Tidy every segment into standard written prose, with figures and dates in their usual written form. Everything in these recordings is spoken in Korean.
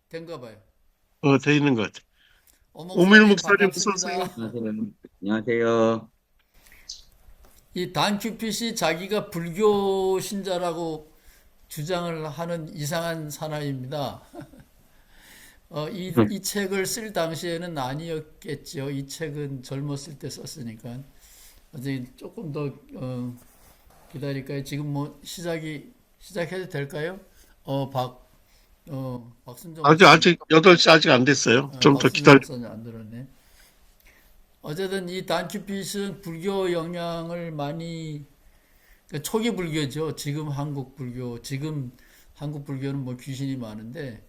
된가 봐요. 돼 있는 것 같아. 오 오밀 목사님 목사님 어서 오세요. 반갑습니다. 안녕하세요. 안녕하세요. 이 단큐핏이 자기가 불교 신자라고 주장을 하는 이상한 사나이입니다. 이 책을 쓸 당시에는 아니었겠죠. 이 책은 젊었을 때 썼으니까. 어제 조금 더 기다릴까요? 지금 뭐 시작해도 될까요? 어, 박, 박순정 목사님, 아직 8시 아직 안 됐어요. 좀 더 박순정 기다려. 목사님 안 들었네. 어쨌든 이 단큐핏은 불교 영향을 많이 그러니까 초기 불교죠. 지금 한국 불교는 뭐 귀신이 많은데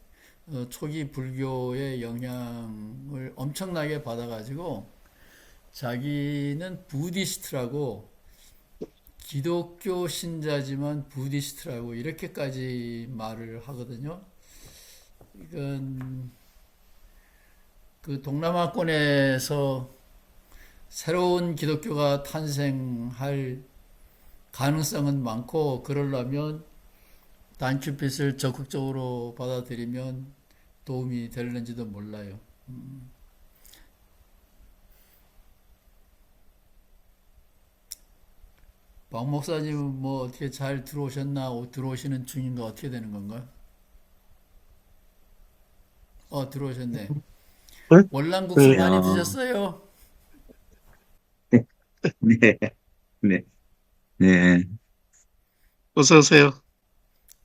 초기 불교의 영향을 엄청나게 받아가지고 자기는 부디스트라고 기독교 신자지만 부디스트라고 이렇게까지 말을 하거든요. 이건 그 동남아권에서 새로운 기독교가 탄생할 가능성은 많고 그러려면 단큐핏을 적극적으로 받아들이면 도움이 될는지도 몰라요. 박 목사님은 뭐 어떻게 잘 들어오셨나? 들어오시는 중인가? 어떻게 되는 건가? 들어오셨네. 네? 월남국수 네. 많이 어, 드셨어요? 네, 네, 네. 어서 오세요.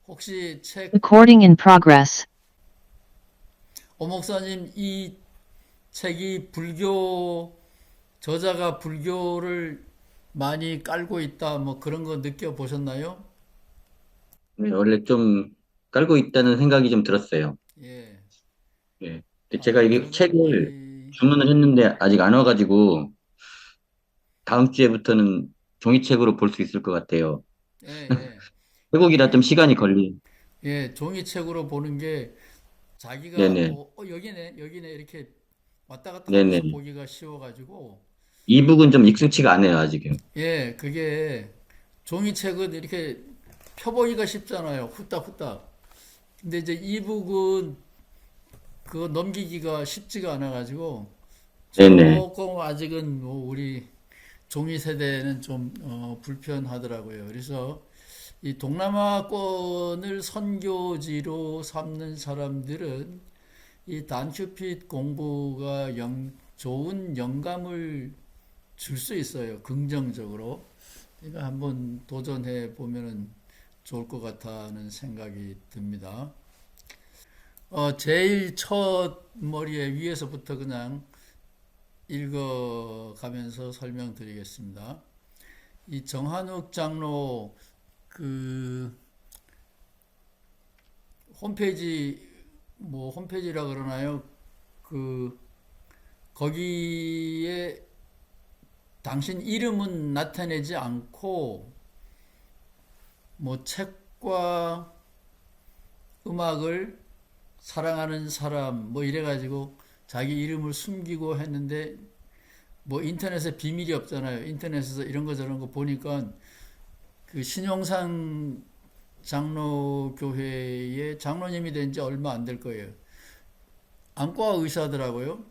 혹시 Recording in progress. 오 목사님 이 책이 저자가 불교를 많이 깔고 있다, 뭐 그런 거 느껴보셨나요? 네, 원래 좀 깔고 있다는 생각이 좀 들었어요. 예. 네. 근데 제가 이게 그러면 책을 주문을 했는데 아직 안 와가지고 다음 주에부터는 종이책으로 볼 수 있을 것 같아요. 예, 예. 회국이라 좀 이, 시간이 걸리. 예, 종이책으로 보는 게 자기가, 네네, 여기네, 이렇게 왔다 갔다 네네. 하면서 보기가 쉬워가지고, 이북은 좀 익숙치가 않아요, 아직은. 예, 그게 종이책은 이렇게 펴보기가 쉽잖아요. 후딱후딱. 근데 이제 이북은 그거 넘기기가 쉽지가 않아가지고, 네네. 조금 아직은 뭐 우리 종이 세대는 좀 불편하더라고요. 그래서 이 동남아권을 선교지로 삼는 사람들은 이 단큐핏 공부가 좋은 영감을 줄 수 있어요. 긍정적으로. 그러니까 한번 도전해 보면은 좋을 것 같다는 생각이 듭니다. 제일 첫 머리에 위에서부터 그냥 읽어가면서 설명드리겠습니다. 이 정한욱 장로 그 홈페이지 뭐 홈페이지라 그러나요? 그 거기에 당신 이름은 나타내지 않고 뭐 책과 음악을 사랑하는 사람 뭐 이래가지고 자기 이름을 숨기고 했는데 뭐 인터넷에 비밀이 없잖아요. 인터넷에서 이런 거 저런 거 보니까 그 신용상 장로교회의 장로님이 된 지 얼마 안 될 거예요. 안과 의사더라고요.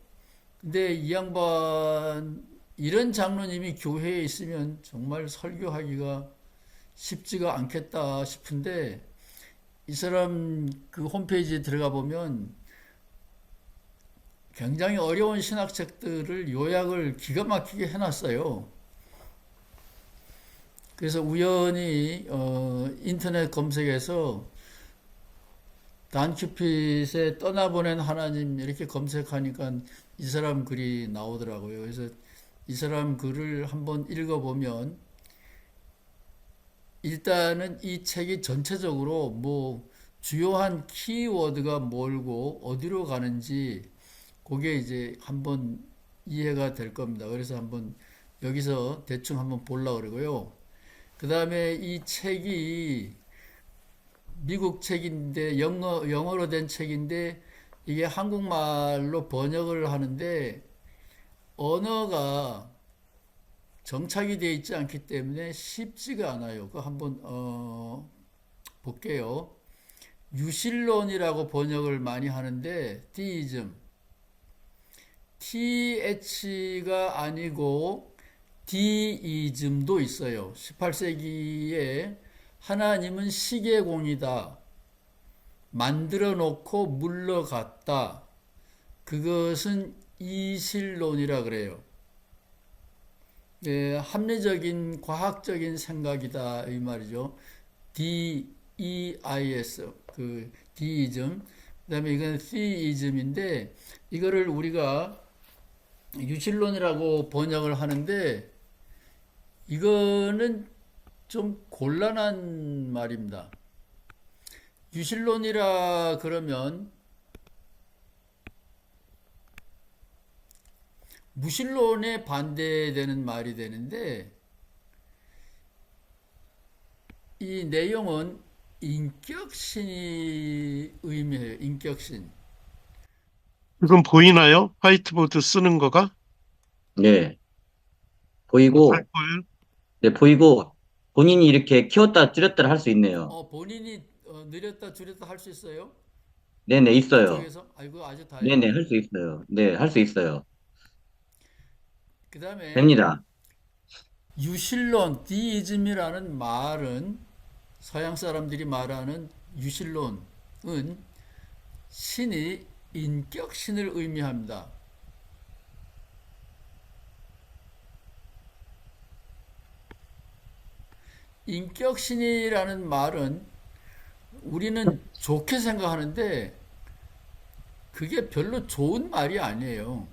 근데 이 양반 이런 장로님이 교회에 있으면 정말 설교하기가 쉽지가 않겠다 싶은데 이 사람 그 홈페이지에 들어가 보면 굉장히 어려운 신학책들을 요약을 기가 막히게 해놨어요. 그래서 우연히 인터넷 검색에서 단큐핏의 떠나보낸 하나님 이렇게 검색하니까 이 사람 글이 나오더라고요. 그래서 이 사람 글을 한번 읽어보면 일단은 이 책이 전체적으로 뭐 주요한 키워드가 뭘고 어디로 가는지 그게 이제 한번 이해가 될 겁니다. 그래서 한번 여기서 대충 한번 보려고 그러고요. 그 다음에 이 책이 미국 책인데 영어로 된 책인데 이게 한국말로 번역을 하는데 언어가 정착이 되어 있지 않기 때문에 쉽지가 않아요. 그 한번 볼게요. 유실론이라고 번역을 많이 하는데 디이즘, TH가 아니고 디이즘도 있어요. 18세기에 하나님은 시계공이다. 만들어 놓고 물러갔다. 그것은 이실론이라 그래요. 예, 합리적인 과학적인 생각이다 이 말이죠. DEIS 그 디이즘. 그다음에 이건 theism인데 이거를 우리가 유실론이라고 번역을 하는데 이거는 좀 곤란한 말입니다. 유실론이라 그러면 무신론에 반대되는 말이 되는데 이 내용은 인격신이 의미해요. 인격신. 지금 보이나요? 화이트보드 쓰는 거가? 네, 잘 보이고, 보여요? 네, 보이고, 본인이 이렇게 키웠다 줄였다 할 수 있네요. 본인이 느렸다 줄였다 할 수 있어요? 네네, 있어요. 그쪽에서? 아이고 아주 네네, 다행이네. 할 수 있어요. 네, 할 수 있어요. 그 다음에 됩니다. 유실론, 디이즘이라는 말은 서양 사람들이 말하는 유실론은 신이 인격신을 의미합니다. 인격신이라는 말은 우리는 좋게 생각하는데 그게 별로 좋은 말이 아니에요.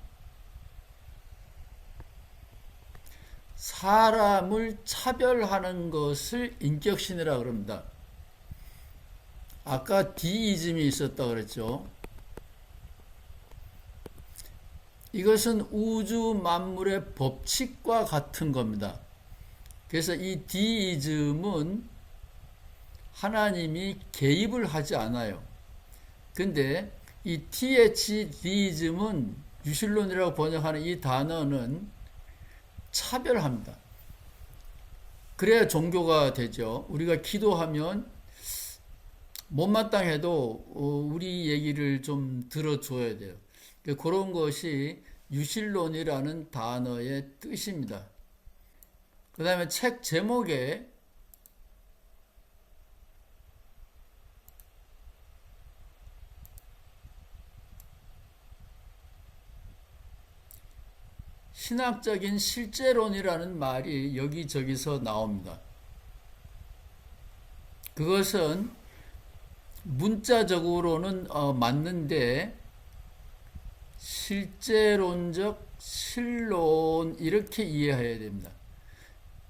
사람을 차별하는 것을 인격신이라 그럽니다. 아까 디이즘이 있었다 그랬죠. 이것은 우주 만물의 법칙과 같은 겁니다. 그래서 이 디이즘은 하나님이 개입을 하지 않아요. 근데 이 TH 디이즘은 유실론이라고 번역하는 이 단어는 차별합니다. 그래야 종교가 되죠. 우리가 기도하면 못마땅해도 우리 얘기를 좀 들어줘야 돼요. 그런 것이 유실론이라는 단어의 뜻입니다. 그 다음에 책 제목에 신학적인 실제론이라는 말이 여기저기서 나옵니다. 그것은 문자적으로는 맞는데 실제론적 신론 이렇게 이해해야 됩니다.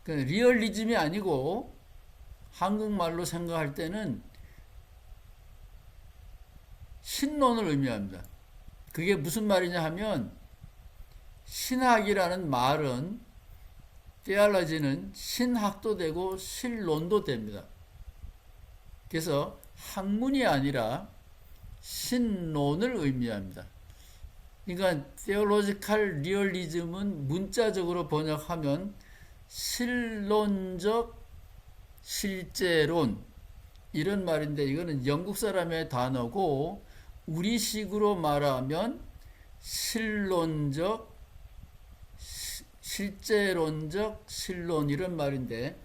그러니까 리얼리즘이 아니고 한국말로 생각할 때는 신론을 의미합니다. 그게 무슨 말이냐 하면 신학이라는 말은 theology는 신학도 되고 신론도 됩니다. 그래서 학문이 아니라 신론을 의미합니다. 그러니까 theological realism은 문자적으로 번역하면 실론적 실제론 이런 말인데 이거는 영국 사람의 단어고 우리식으로 말하면 실론적 실제론적 신론 이런 말인데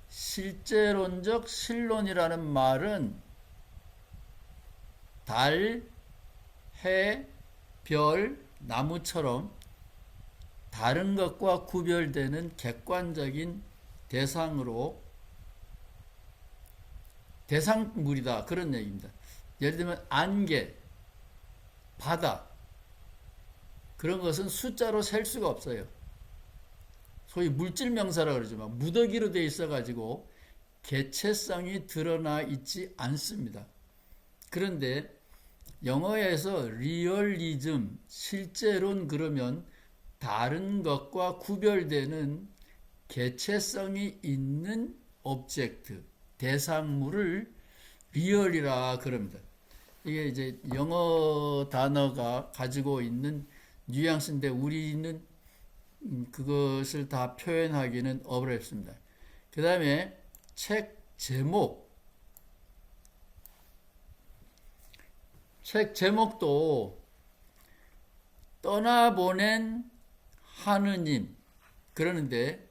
실제론적 신론이라는 말은 달, 해, 별, 나무처럼 다른 것과 구별되는 객관적인 대상으로 대상물이다 그런 얘기입니다. 예를 들면 안개, 바다 그런 것은 숫자로 셀 수가 없어요. 소위 물질 명사라 그러지만 무더기로 되어 있어 가지고 개체성이 드러나 있지 않습니다. 그런데 영어에서 리얼리즘, 실제론 그러면 다른 것과 구별되는 개체성이 있는 오브젝트, 대상물을 리얼이라 그럽니다. 이게 이제 영어 단어가 가지고 있는 뉘앙스인데 우리는 그것을 다 표현하기는 어렵습니다. 그 다음에 책 제목 책 제목도 떠나보낸 하느님 그러는데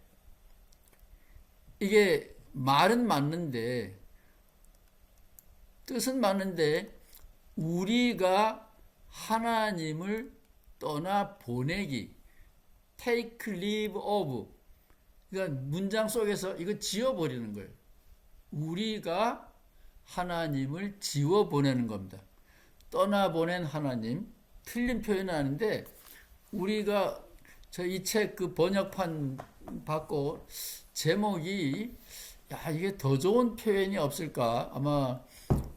이게 말은 맞는데 뜻은 맞는데 우리가 하나님을 떠나보내기 take leave of 그러니까 문장 속에서 이거 지워버리는 거예요. 우리가 하나님을 지워보내는 겁니다. 떠나보낸 하나님 틀린 표현은 아닌데 우리가 저 이 책 그 번역판 받고 제목이 야 이게 더 좋은 표현이 없을까 아마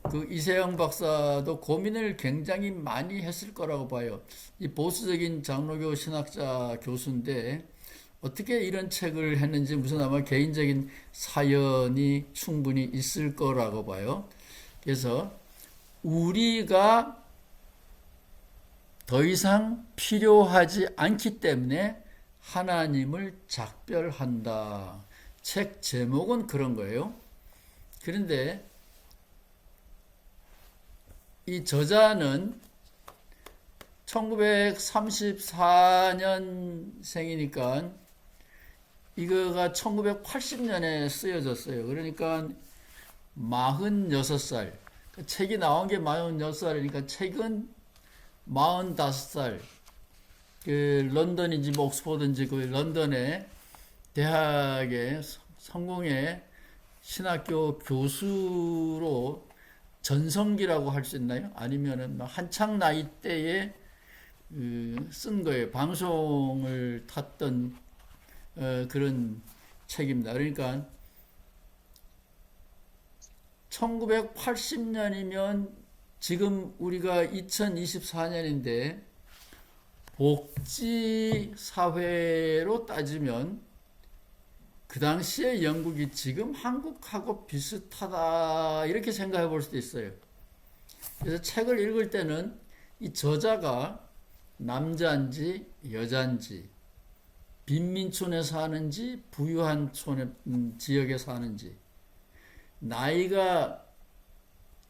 그 이세영 박사도 고민을 굉장히 많이 했을 거라고 봐요. 이 보수적인 장로교 신학자 교수인데 어떻게 이런 책을 했는지 무슨 아마 개인적인 사연이 충분히 있을 거라고 봐요. 그래서 우리가 더 이상 필요하지 않기 때문에 하나님을 작별한다. 책 제목은 그런 거예요. 그런데 이 저자는 1934년생이니까 이거가 1980년에 쓰여졌어요. 그러니까 46살. 책이 나온 게 46살이니까 책은 45살. 그 런던인지 뭐 옥스퍼드인지 그 런던의 대학의 성공의 신학교 교수로 전성기라고 할 수 있나요? 아니면은 한창 나이 때에 쓴 거예요. 방송을 탔던 그런 책입니다. 그러니까 1980년이면 지금 우리가 2024년인데 복지 사회로 따지면 그 당시에 영국이 지금 한국하고 비슷하다 이렇게 생각해 볼 수도 있어요. 그래서 책을 읽을 때는 이 저자가 남자인지 여자인지 빈민촌에 사는지 부유한 지역에 사는지 나이가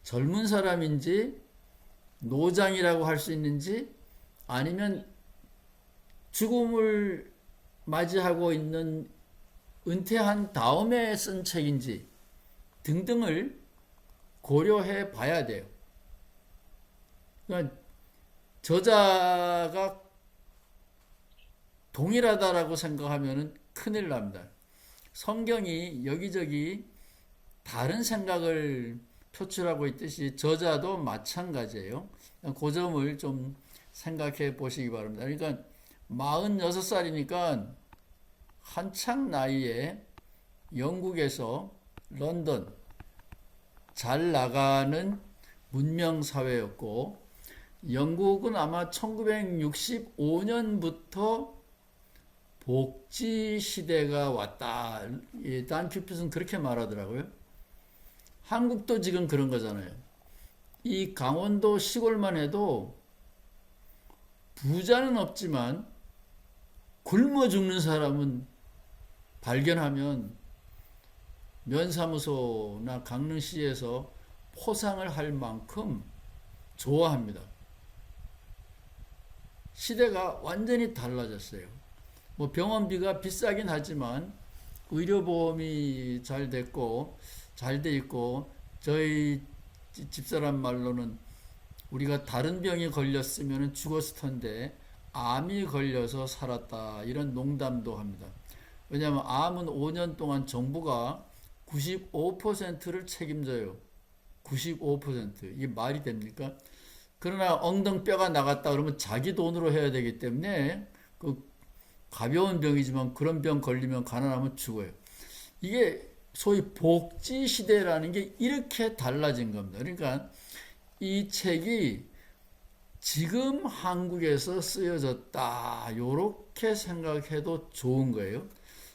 젊은 사람인지 노장이라고 할 수 있는지 아니면 죽음을 맞이하고 있는 은퇴한 다음에 쓴 책인지 등등을 고려해 봐야 돼요. 그러니까 저자가 동일하다라고 생각하면 큰일 납니다. 성경이 여기저기 다른 생각을 표출하고 있듯이 저자도 마찬가지예요. 그 점을 좀 생각해 보시기 바랍니다. 그러니까 46살이니까 한창 나이에 영국에서 런던 잘 나가는 문명사회였고 영국은 아마 1965년부터 복지시대가 왔다. 단 큐핏은 그렇게 말하더라고요. 한국도 지금 그런 거잖아요. 이 강원도 시골만 해도 부자는 없지만 굶어 죽는 사람은 발견하면 면사무소나 강릉시에서 포상을 할 만큼 좋아합니다. 시대가 완전히 달라졌어요. 뭐 병원비가 비싸긴 하지만 의료보험이 잘 됐고 잘 돼 있고 저희 집사람 말로는 우리가 다른 병이 걸렸으면 죽었을 텐데 암이 걸려서 살았다 이런 농담도 합니다. 왜냐하면 암은 5년 동안 정부가 95%를 책임져요. 95%. 이게 말이 됩니까? 그러나 엉덩뼈가 나갔다 그러면 자기 돈으로 해야 되기 때문에 그 가벼운 병이지만 그런 병 걸리면 가난하면 죽어요. 이게 소위 복지 시대라는 게 이렇게 달라진 겁니다. 그러니까 이 책이 지금 한국에서 쓰여졌다. 요렇게 생각해도 좋은 거예요.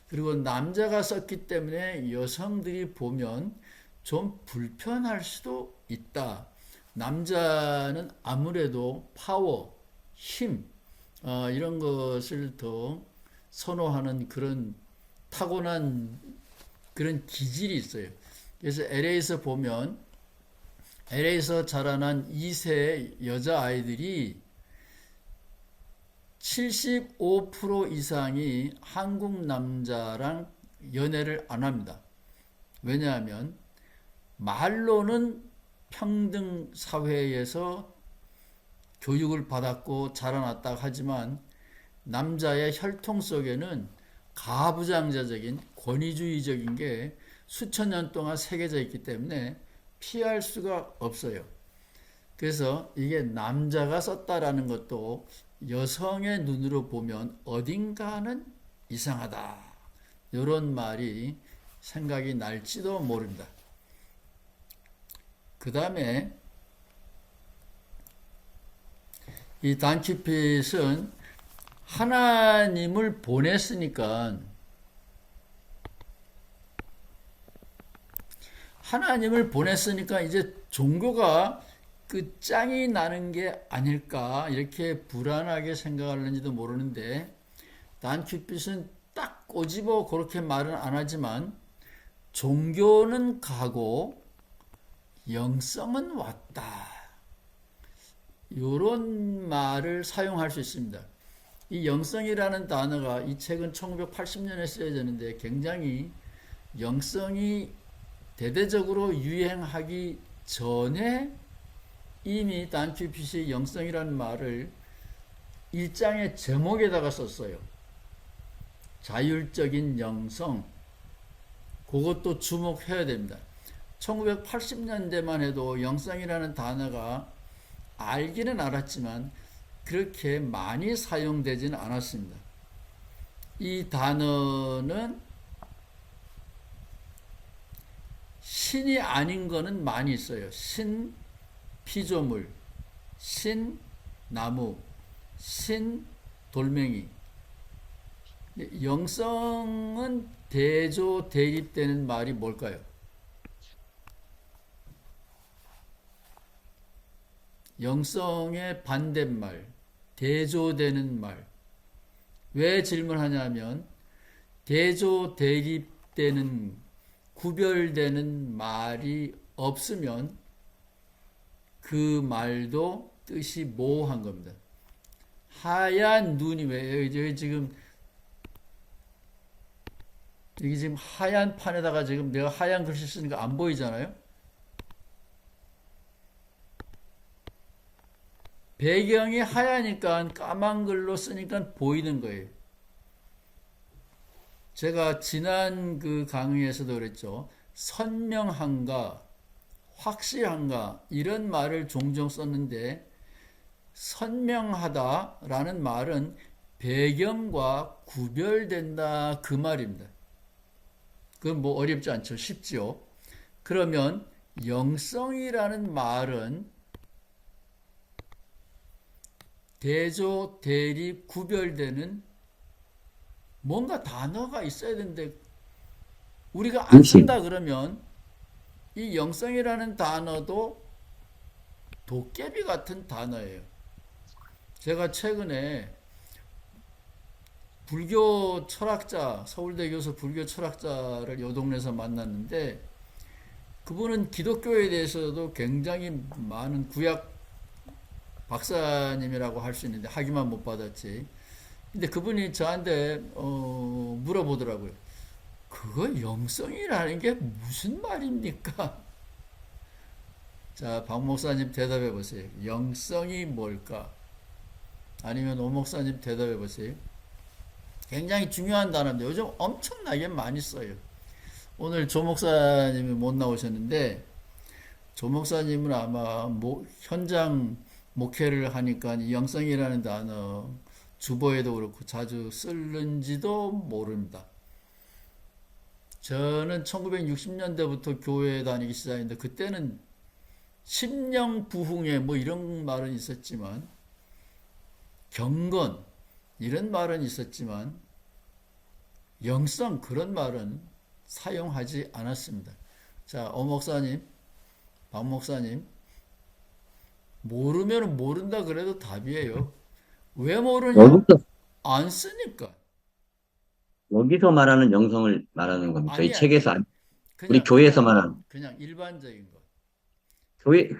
그리고 남자가 썼기 때문에 여성들이 보면 좀 불편할 수도 있다. 남자는 아무래도 파워, 힘, 이런 것을 더 선호하는 그런 타고난 그런 기질이 있어요. 그래서 LA에서 보면 LA에서 자라난 2세 여자아이들이 75% 이상이 한국 남자랑 연애를 안 합니다. 왜냐하면 말로는 평등 사회에서 교육을 받았고 자라났다 하지만 남자의 혈통 속에는 가부장제적인 권위주의적인 게 수천 년 동안 새겨져 있기 때문에 피할 수가 없어요. 그래서 이게 남자가 썼다라는 것도 여성의 눈으로 보면 어딘가는 이상하다. 이런 말이 생각이 날지도 모릅니다. 그 다음에 이 단키핏은 하나님을 보냈으니까 이제 종교가 그 짱이 나는 게 아닐까 이렇게 불안하게 생각하는지도 모르는데 단키핏은 딱 꼬집어 그렇게 말은 안 하지만 종교는 가고 영성은 왔다. 이런 말을 사용할 수 있습니다. 이 영성이라는 단어가 이 책은 1980년에 쓰여졌는데 굉장히 영성이 대대적으로 유행하기 전에 이미 단키핏이 영성이라는 말을 일장의 제목에다가 썼어요. 자율적인 영성. 그것도 주목해야 됩니다. 1980년대만 해도 영성이라는 단어가 알기는 알았지만 그렇게 많이 사용되지는 않았습니다. 이 단어는 신이 아닌 거는 많이 있어요. 신, 피조물, 신, 나무, 신, 돌멩이. 영성은 대조, 대립되는 말이 뭘까요? 영성의 반대말, 대조되는 말. 왜 질문하냐면 대조, 대립되는, 구별되는 말이 없으면 그 말도 뜻이 모호한 겁니다. 하얀 눈이 왜 여기 지금 하얀 판에다가 지금 내가 하얀 글씨 쓰니까 안 보이잖아요? 배경이 하얘니까 까만 글로 쓰니까 보이는 거예요. 제가 지난 그 강의에서도 그랬죠. 선명한가, 확실한가 이런 말을 종종 썼는데 선명하다라는 말은 배경과 구별된다 그 말입니다. 그건 뭐 어렵지 않죠. 쉽지요. 그러면 영성이라는 말은 대조, 대립, 구별되는 뭔가 단어가 있어야 되는데 우리가 안 쓴다 그러면 이 영성이라는 단어도 도깨비 같은 단어예요. 제가 최근에 불교 철학자, 서울대 교수 불교 철학자를 요 동네에서 만났는데 그분은 기독교에 대해서도 굉장히 많은 구약 박사님이라고 할 수 있는데 학위만 못 받았지. 근데 그분이 저한테 물어보더라고요. 그거 영성이라는 게 무슨 말입니까? 자, 박 목사님 대답해 보세요. 영성이 뭘까? 아니면 오 목사님 대답해 보세요. 굉장히 중요한 단어인데 요즘 엄청나게 많이 써요. 오늘 조 목사님이 못 나오셨는데 조 목사님은 아마 현장 목회를 하니까 이 영성이라는 단어 주보에도 그렇고 자주 쓰는지도 모릅니다. 저는 1960년대부터 교회 다니기 시작했는데 그때는 심령 부흥회 뭐 이런 말은 있었지만 경건 이런 말은 있었지만 영성 그런 말은 사용하지 않았습니다. 자, 오 목사님, 박 목사님 모르면 모른다 그래도 답이에요. 왜 모르냐? 안 쓰니까. 여기서 말하는 영성을 말하는 겁니다. 저희 아니, 책에서, 우리 그냥 교회에서 말하는. 그냥 일반적인 것.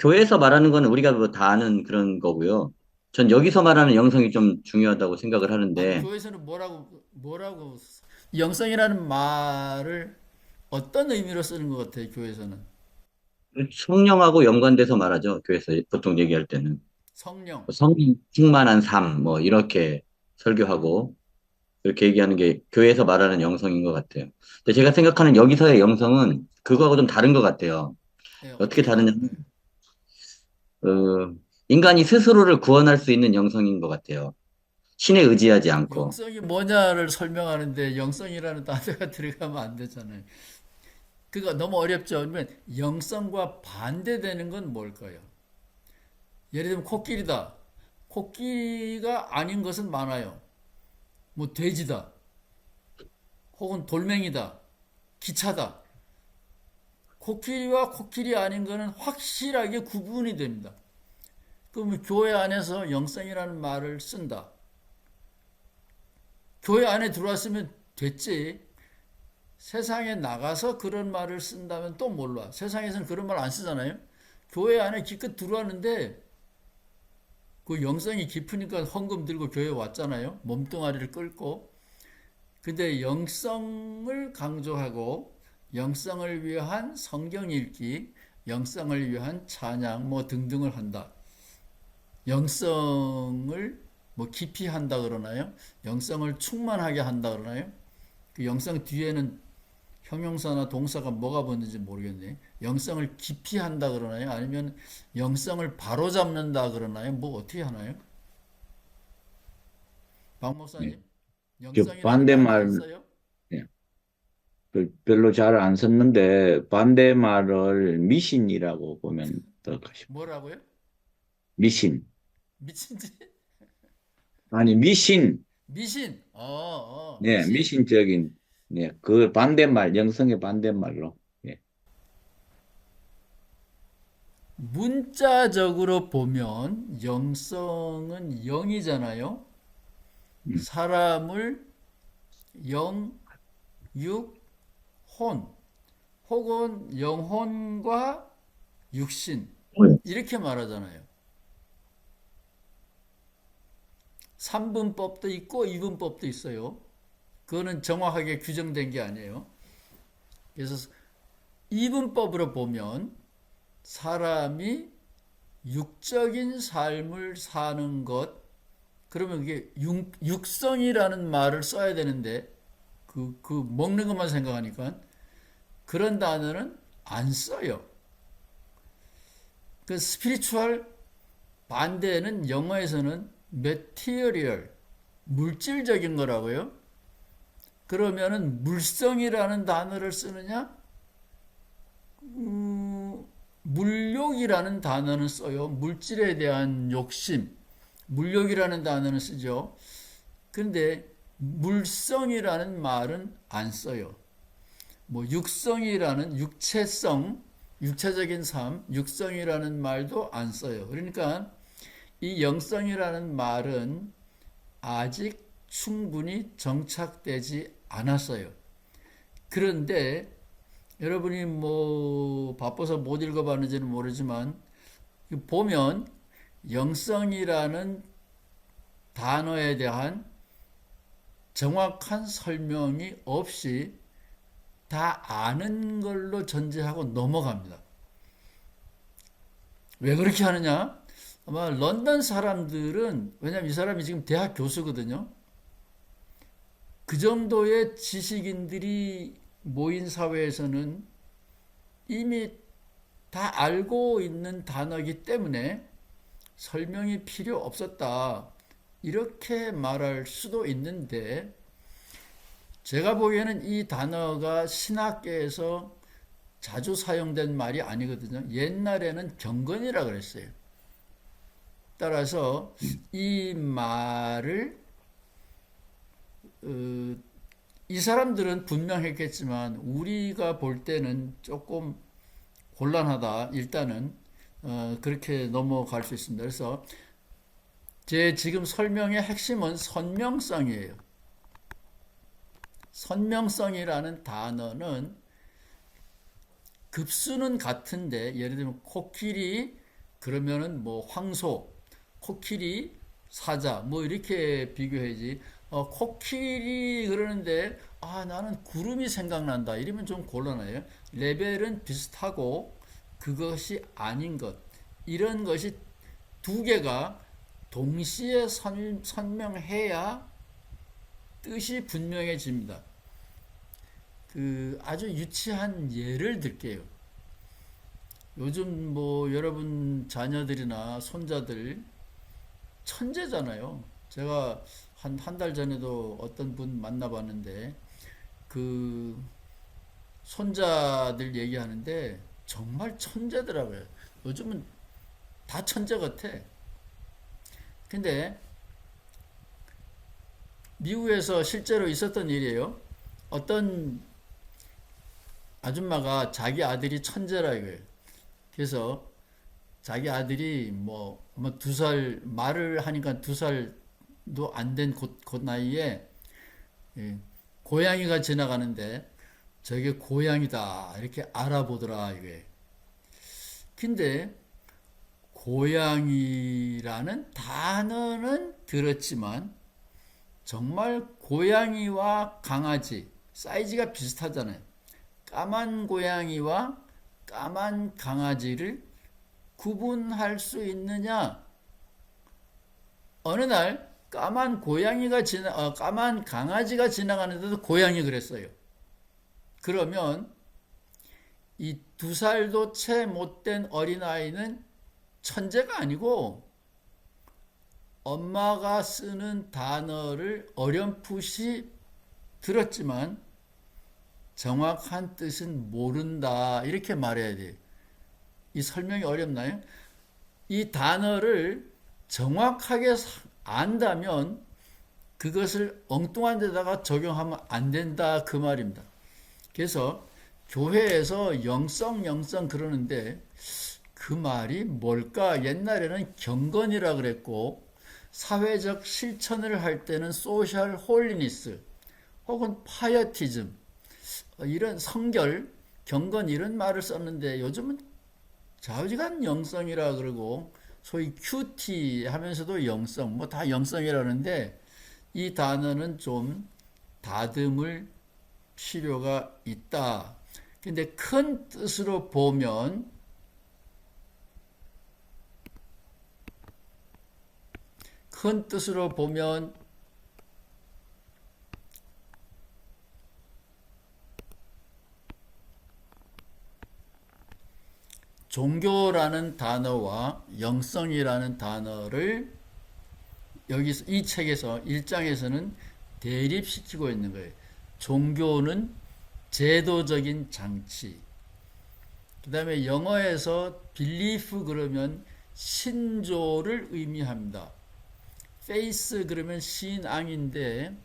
교회에서 말하는 건 우리가 뭐 다 아는 그런 거고요. 전 여기서 말하는 영성이 좀 중요하다고 생각을 아니, 하는데, 교회에서는 뭐라고 영성이라는 말을 어떤 의미로 쓰는 것 같아요, 교회에서는? 성령하고 연관돼서 말하죠. 교회에서 보통 얘기할 때는. 성령. 성령 충만한 삶, 뭐, 이렇게 설교하고, 그렇게 얘기하는 게 교회에서 말하는 영성인 것 같아요. 근데 제가 생각하는 여기서의 영성은 그거하고 좀 다른 것 같아요. 예, 어떻게 어떻게 다르냐면, 다른가요? 어, 인간이 스스로를 구원할 수 있는 영성인 것 같아요. 신에 의지하지 않고. 영성이 뭐냐를 설명하는데 영성이라는 단어가 들어가면 안 되잖아요. 그거 너무 어렵죠. 그러면 영성과 반대되는 건 뭘까요? 예를 들면 코끼리다. 코끼리가 아닌 것은 많아요. 뭐 돼지다. 혹은 돌멩이다. 기차다. 코끼리와 코끼리 아닌 거는 확실하게 구분이 됩니다. 그러면 교회 안에서 영성이라는 말을 쓴다. 교회 안에 들어왔으면 됐지. 세상에 나가서 그런 말을 쓴다면 또 몰라. 세상에서는 그런 말 안 쓰잖아요. 교회 안에 기껏 들어왔는데 그 영성이 깊으니까 헌금 들고 교회 왔잖아요. 몸뚱아리를 끌고. 근데 영성을 강조하고 영성을 위한 성경 읽기, 영성을 위한 찬양 뭐 등등을 한다. 영성을 뭐 깊이 한다 그러나요? 영성을 충만하게 한다 그러나요? 그 영성 뒤에는 형용사나 동사가 뭐가 붙는지 모르겠네. 영성을 깊이 한다 그러나요? 아니면 영성을 바로잡는다 그러나요? 뭐 어떻게 하나요? 박 예. 목사님, 그 영성이라는 말 많이 반대말, 써요? 예, 별로 잘 안 썼는데, 반대말을 미신이라고 보면 어떨까 싶어요. 뭐라고요? 미신. 미친지? 아니, 미신. 미신. 네, 미신. 미신적인, 네, 그 반대말, 영성의 반대말로. 예. 문자적으로 보면 영성은 영이잖아요. 음. 사람을 영, 육, 혼 혹은 영혼과 육신 이렇게 말하잖아요. 삼분법도 있고 이분법도 있어요. 그거는 정확하게 규정된 게 아니에요. 그래서 이분법으로 보면 사람이 육적인 삶을 사는 것, 그러면 이게 육성이라는 말을 써야 되는데 그 먹는 것만 생각하니까 그런 단어는 안 써요. 그 스피리추얼 반대는 영어에서는 material, 물질적인 거라고요. 그러면은 물성이라는 단어를 쓰느냐? 물욕이라는 단어는 써요. 물질에 대한 욕심, 물욕이라는 단어는 쓰죠. 그런데 물성이라는 말은 안 써요. 뭐 육성이라는 육체성, 육체적인 삶, 육성이라는 말도 안 써요. 그러니까 이 영성이라는 말은 아직 충분히 정착되지 않았어요. 그런데 여러분이 뭐 바빠서 못 읽어봤는지는 모르지만 보면 영성이라는 단어에 대한 정확한 설명이 없이 다 아는 걸로 전제하고 넘어갑니다. 왜 그렇게 하느냐? 아마 런던 사람들은, 왜냐면 이 사람이 지금 대학 교수거든요. 그 정도의 지식인들이 모인 사회에서는 이미 다 알고 있는 단어이기 때문에 설명이 필요 없었다. 이렇게 말할 수도 있는데, 제가 보기에는 이 단어가 신학계에서 자주 사용된 말이 아니거든요. 옛날에는 경건이라 그랬어요. 따라서 이 말을 이 사람들은 분명했겠지만 우리가 볼 때는 조금 곤란하다. 일단은 그렇게 넘어갈 수 있습니다. 그래서 제 지금 설명의 핵심은 선명성이에요. 선명성이라는 단어는 급수는 같은데 예를 들면 코끼리 그러면은 뭐 황소, 코끼리 사자 뭐 이렇게 비교해야지. 코끼리 그러는데 나는 구름이 생각난다 이러면 좀 곤란해요. 레벨은 비슷하고 그것이 아닌 것 이런 것이 두 개가 동시에 선명해야 뜻이 분명해집니다. 그 아주 유치한 예를 들게요. 요즘 뭐 여러분 자녀들이나 손자들 천재잖아요. 제가 한 달 전에도 어떤 분 만나봤는데 그 손자들 얘기하는데 정말 천재더라고요. 요즘은 다 천재 같아. 근데 미국에서 실제로 있었던 일이에요. 어떤 아줌마가 자기 아들이 천재라 이거예요. 그래서 자기 아들이 뭐 2살 말을 하니까 2살도 안 된 그 나이에 고양이가 지나가는데 저게 고양이다 이렇게 알아보더라 이게. 근데 고양이라는 단어는 들었지만 정말 고양이와 강아지 사이즈가 비슷하잖아요. 까만 고양이와 까만 강아지를 구분할 수 있느냐? 어느 날 까만 강아지가 지나가는데도 고양이 그랬어요. 그러면 이 2살도 채 못된 어린아이는 천재가 아니고 엄마가 쓰는 단어를 어렴풋이 들었지만 정확한 뜻은 모른다 이렇게 말해야 돼요. 이 설명이 어렵나요? 이 단어를 정확하게 안다면 그것을 엉뚱한 데다가 적용하면 안 된다 그 말입니다. 그래서 교회에서 영성 그러는데 그 말이 뭘까? 옛날에는 경건이라 그랬고 사회적 실천을 할 때는 소셜 홀리니스 혹은 파이어티즘 이런 성결, 경건 이런 말을 썼는데 요즘은 좌우지간 영성이라 그러고 소위 큐티 하면서도 영성 뭐 다 영성이라 그러는데 이 단어는 좀 다듬을 필요가 있다. 근데 큰 뜻으로 보면 종교라는 단어와 영성이라는 단어를 여기서 이 책에서 1장에서는 대립시키고 있는 거예요. 종교는 제도적인 장치. 그 다음에 영어에서 belief 그러면 신조를 의미합니다. faith 그러면 신앙인데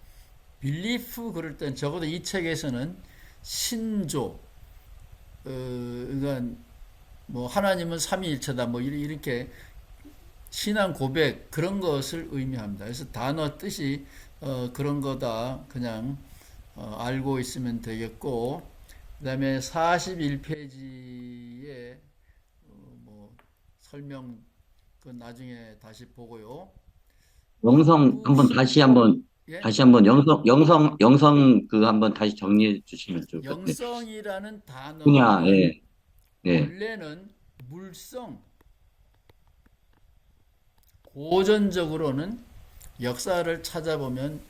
belief 그럴 땐 적어도 이 책에서는 신조, 그러니까 뭐 하나님은 삼위일체다 뭐 이렇게 신앙 고백 그런 것을 의미합니다. 그래서 단어 뜻이 그런 거다 그냥 알고 있으면 되겠고 그 다음에 41페이지에 뭐 설명 그 나중에 다시 보고요. 영성 예? 다시 한번 영성 그 한번 다시 정리해 주시면 좋을 것 같아요. 영성이라는 그냥, 단어는 예, 예. 원래는 물성, 고전적으로는 역사를 찾아보면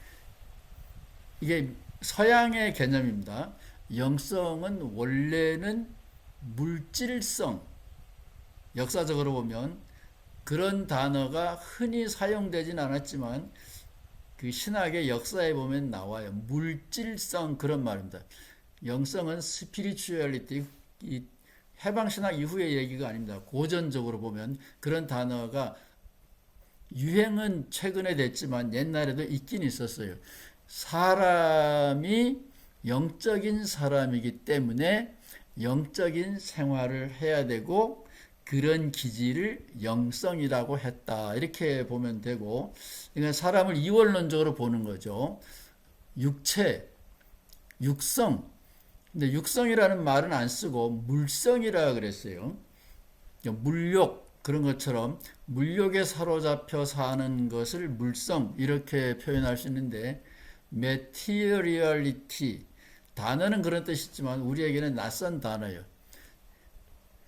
이게 서양의 개념입니다. 영성은 원래는 물질성, 역사적으로 보면 그런 단어가 흔히 사용되진 않았지만 그 신학의 역사에 보면 나와요. 물질성 그런 말입니다. 영성은 스피리추얼리티, 이 해방신학 이후의 얘기가 아닙니다. 고전적으로 보면 그런 단어가 유행은 최근에 됐지만 옛날에도 있긴 있었어요. 사람이 영적인 사람이기 때문에 영적인 생활을 해야 되고 그런 기질을 영성이라고 했다. 이렇게 보면 되고 그러니까 사람을 이원론적으로 보는 거죠. 육체, 육성, 근데 육성이라는 말은 안 쓰고 물성이라 그랬어요. 물욕 그런 것처럼 물욕에 사로잡혀 사는 것을 물성 이렇게 표현할 수 있는데 materiality 단어는 그런 뜻이지만 우리에게는 낯선 단어예요.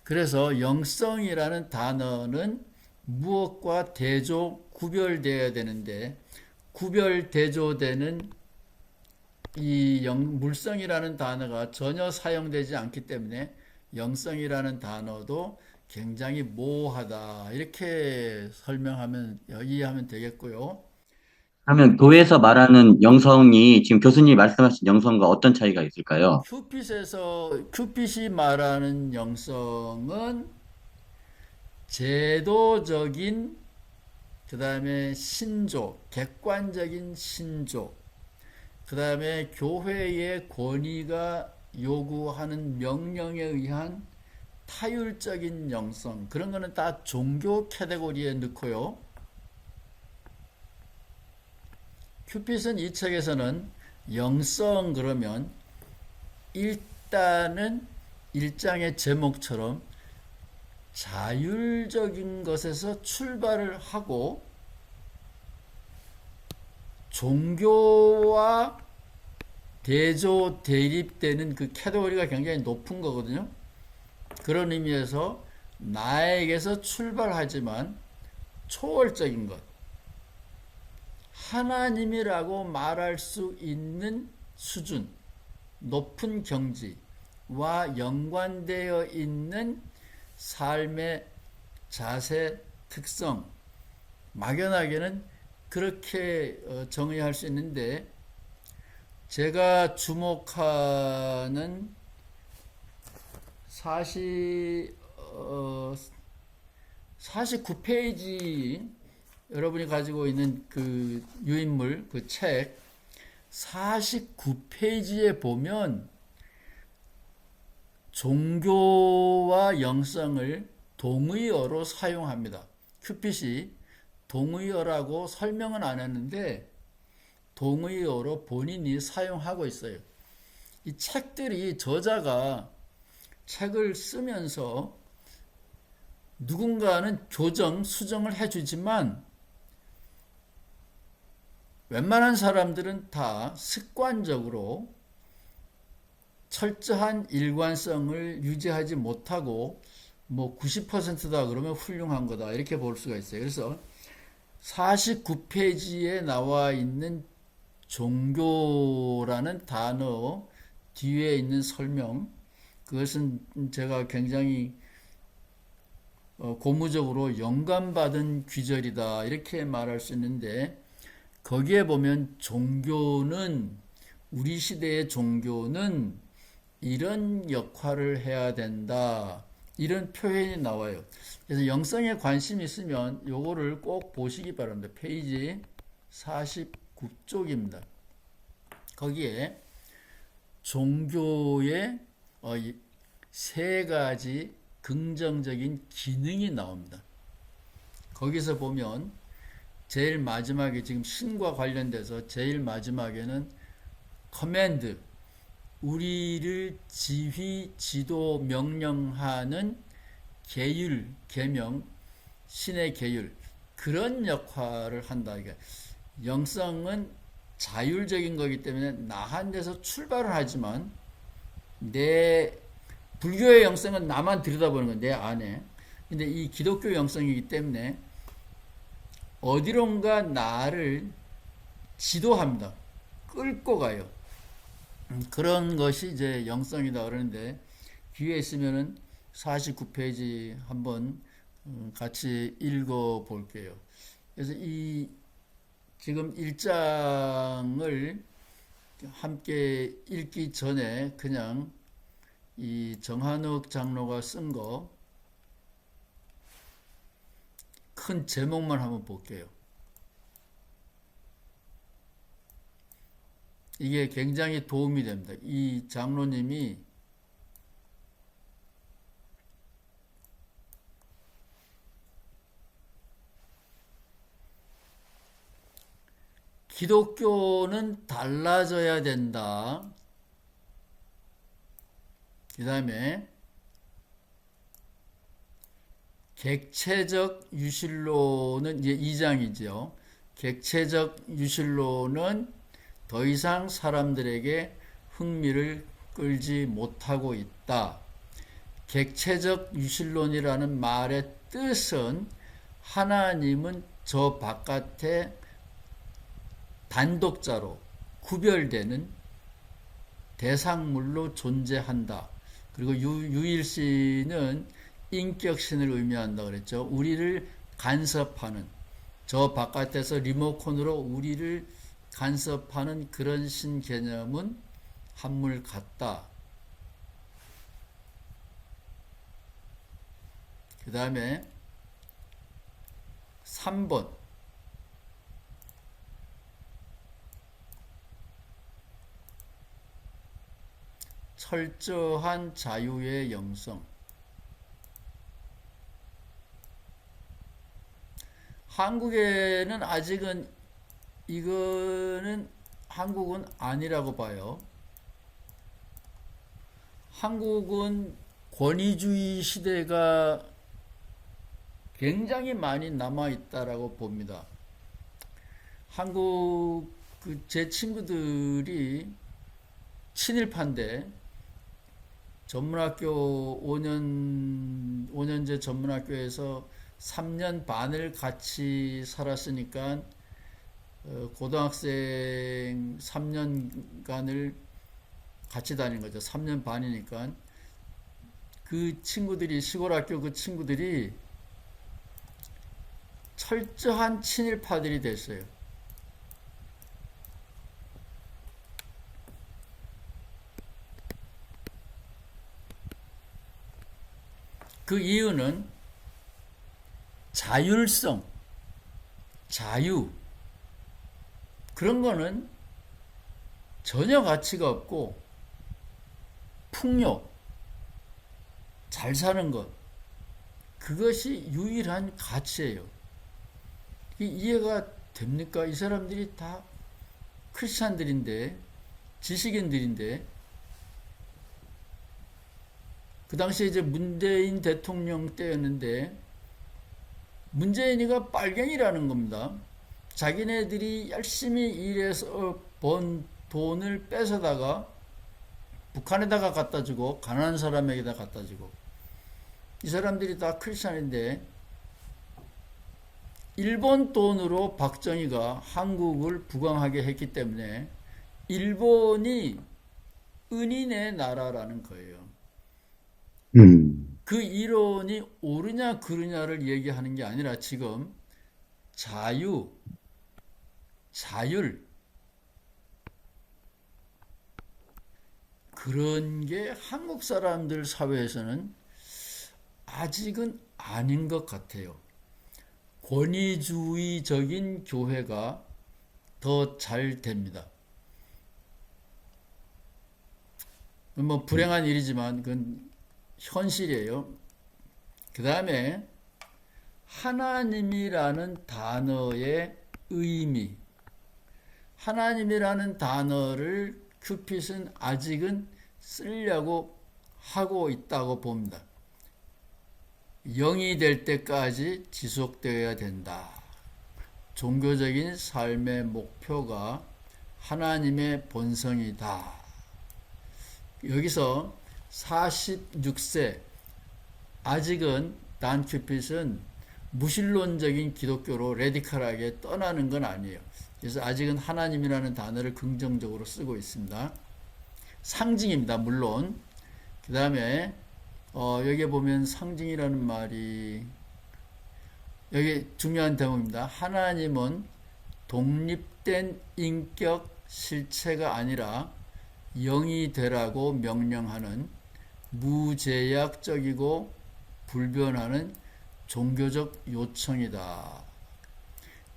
그래서 영성이라는 단어는 무엇과 대조 구별되어야 되는데 구별 대조되는 이 물성이라는 단어가 전혀 사용되지 않기 때문에 영성이라는 단어도 굉장히 모호하다 이렇게 설명하면 이해하면 되겠고요. 그러면 교회에서 말하는 영성이 지금 교수님이 말씀하신 영성과 어떤 차이가 있을까요? 큐핏이 말하는 영성은 제도적인 그 다음에 신조, 객관적인 신조, 그 다음에 교회의 권위가 요구하는 명령에 의한 타율적인 영성, 그런 거는 다 종교 카테고리에 넣고요. 큐핏은 이 책에서는 영성 그러면 일단은 일장의 제목처럼 자율적인 것에서 출발을 하고 종교와 대조 대립되는 그 카테고리가 굉장히 높은 거거든요. 그런 의미에서 나에게서 출발하지만 초월적인 것, 하나님이라고 말할 수 있는 수준, 높은 경지와 연관되어 있는 삶의 자세, 특성, 막연하게는 그렇게 정의할 수 있는데 제가 주목하는 49페이지 여러분이 가지고 있는 그 유인물, 그 책 49페이지에 보면 종교와 영성을 동의어로 사용합니다. 큐핏이 동의어라고 설명은 안 했는데 동의어로 본인이 사용하고 있어요. 이 책들이 저자가 책을 쓰면서 누군가는 교정, 수정을 해주지만 웬만한 사람들은 다 습관적으로 철저한 일관성을 유지하지 못하고 뭐 90%다 그러면 훌륭한 거다 이렇게 볼 수가 있어요. 그래서 49페이지에 나와 있는 종교라는 단어 뒤에 있는 설명, 그것은 제가 굉장히 고무적으로 영감받은 귀절이다 이렇게 말할 수 있는데 거기에 보면 종교는 우리 시대의 종교는 이런 역할을 해야 된다 이런 표현이 나와요. 그래서 영성에 관심 있으면 요거를 꼭 보시기 바랍니다. 페이지 49쪽입니다. 거기에 종교의 세 가지 긍정적인 기능이 나옵니다. 거기서 보면 제일 마지막에 지금 신과 관련돼서 제일 마지막에는 커맨드, 우리를 지휘, 지도, 명령하는 계율, 계명, 신의 계율 그런 역할을 한다. 그러니까 영성은 자율적인 거기 때문에 나한 데서 출발을 하지만 내 불교의 영성은 나만 들여다보는 건 내 안에. 근데 이 기독교 영성이기 때문에 어디론가 나를 지도합니다. 끌고 가요. 그런 것이 이제 영성이다 그러는데 기회 있으면은 49페이지 한번 같이 읽어 볼게요. 그래서 이 지금 1장을 함께 읽기 전에 그냥 이 정한욱 장로가 쓴 거 큰 제목만 한번 볼게요. 이게 굉장히 도움이 됩니다. 이 장로님이 기독교는 달라져야 된다. 그 다음에 객체적 유실론은 이제 2장이죠. 객체적 유실론은 더 이상 사람들에게 흥미를 끌지 못하고 있다. 객체적 유실론이라는 말의 뜻은 하나님은 저 바깥에 단독자로 구별되는 대상물로 존재한다. 그리고 유일신은 인격신을 의미한다 그랬죠. 우리를 간섭하는, 저 바깥에서 리모컨으로 우리를 간섭하는 그런 신 개념은 한물 같다. 그 다음에 3번 철저한 자유의 영성. 한국에는 아직은 이거는 한국은 아니라고 봐요. 한국은 권위주의 시대가 굉장히 많이 남아있다라고 봅니다. 한국 제 친구들이 친일파인데 전문학교 5년제 전문학교에서 3년 반을 같이 살았으니까 고등학생 3년간을 같이 다닌 거죠. 3년 반이니까 그 친구들이 시골 학교 그 친구들이 철저한 친일파들이 됐어요. 그 이유는 자율성, 자유, 그런 거는 전혀 가치가 없고, 풍요, 잘 사는 것, 그것이 유일한 가치예요. 이해가 됩니까? 이 사람들이 다 크리스찬들인데, 지식인들인데, 그 당시에 이제 문재인 대통령 때였는데, 문재인이가 빨갱이라는 겁니다. 자기네들이 열심히 일해서 번 돈을 뺏어다가 북한에다가 갖다 주고, 가난한 사람에게다 갖다 주고, 이 사람들이 다 크리스찬인데, 일본 돈으로 박정희가 한국을 부강하게 했기 때문에 일본이 은인의 나라라는 거예요. 그 이론이 옳으냐 그르냐를 얘기하는 게 아니라 지금 자유, 자율, 그런 게 한국 사람들 사회에서는 아직은 아닌 것 같아요. 권위주의적인 교회가 더 잘 됩니다. 뭐 불행한 일이지만 그건 현실이에요. 그 다음에 하나님이라는 단어의 의미, 하나님이라는 단어를 큐핏은 아직은 쓰려고 하고 있다고 봅니다. 영이 될 때까지 지속되어야 된다. 종교적인 삶의 목표가 하나님의 본성이다. 여기서 46세, 아직은 단 큐핏은 무신론적인 기독교로 레디컬하게 떠나는 건 아니에요. 그래서 아직은 하나님이라는 단어를 긍정적으로 쓰고 있습니다. 상징입니다, 물론. 그 다음에 여기에 보면 상징이라는 말이, 여기 중요한 대목입니다. 하나님은 독립된 인격 실체가 아니라 영이 되라고 명령하는 무제약적이고 불변하는 종교적 요청이다.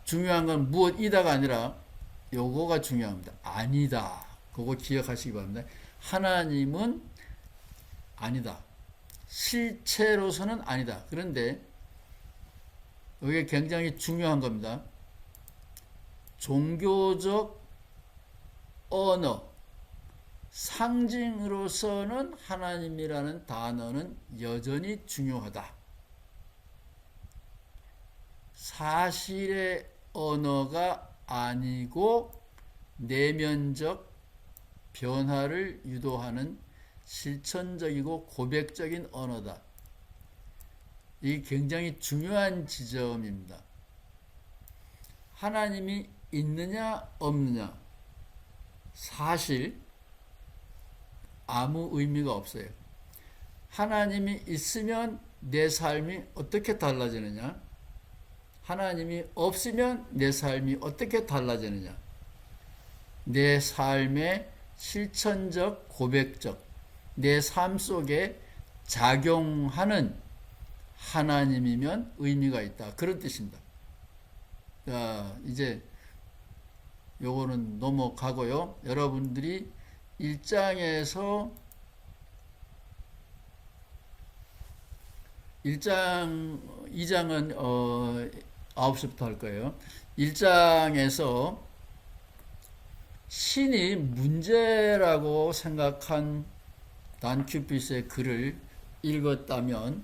중요한 건 무엇이다가 아니라 요거가 중요합니다. 아니다. 그거 기억하시기 바랍니다. 하나님은 아니다. 실체로서는 아니다. 그런데 이게 굉장히 중요한 겁니다. 종교적 언어, 상징으로서는 하나님이라는 단어는 여전히 중요하다. 사실의 언어가 아니고 내면적 변화를 유도하는 실천적이고 고백적인 언어다. 이 굉장히 중요한 지점입니다. 하나님이 있느냐 없느냐 사실 아무 의미가 없어요. 하나님이 있으면 내 삶이 어떻게 달라지느냐? 하나님이 없으면 내 삶이 어떻게 달라지느냐? 내 삶의 실천적, 고백적, 내 삶 속에 작용하는 하나님이면 의미가 있다. 그런 뜻입니다. 자, 이제 요거는 넘어가고요. 여러분들이 1장 2장은 9시부터 할 거예요. 1장에서 신이 문제라고 생각한 단 큐핏의 글을 읽었다면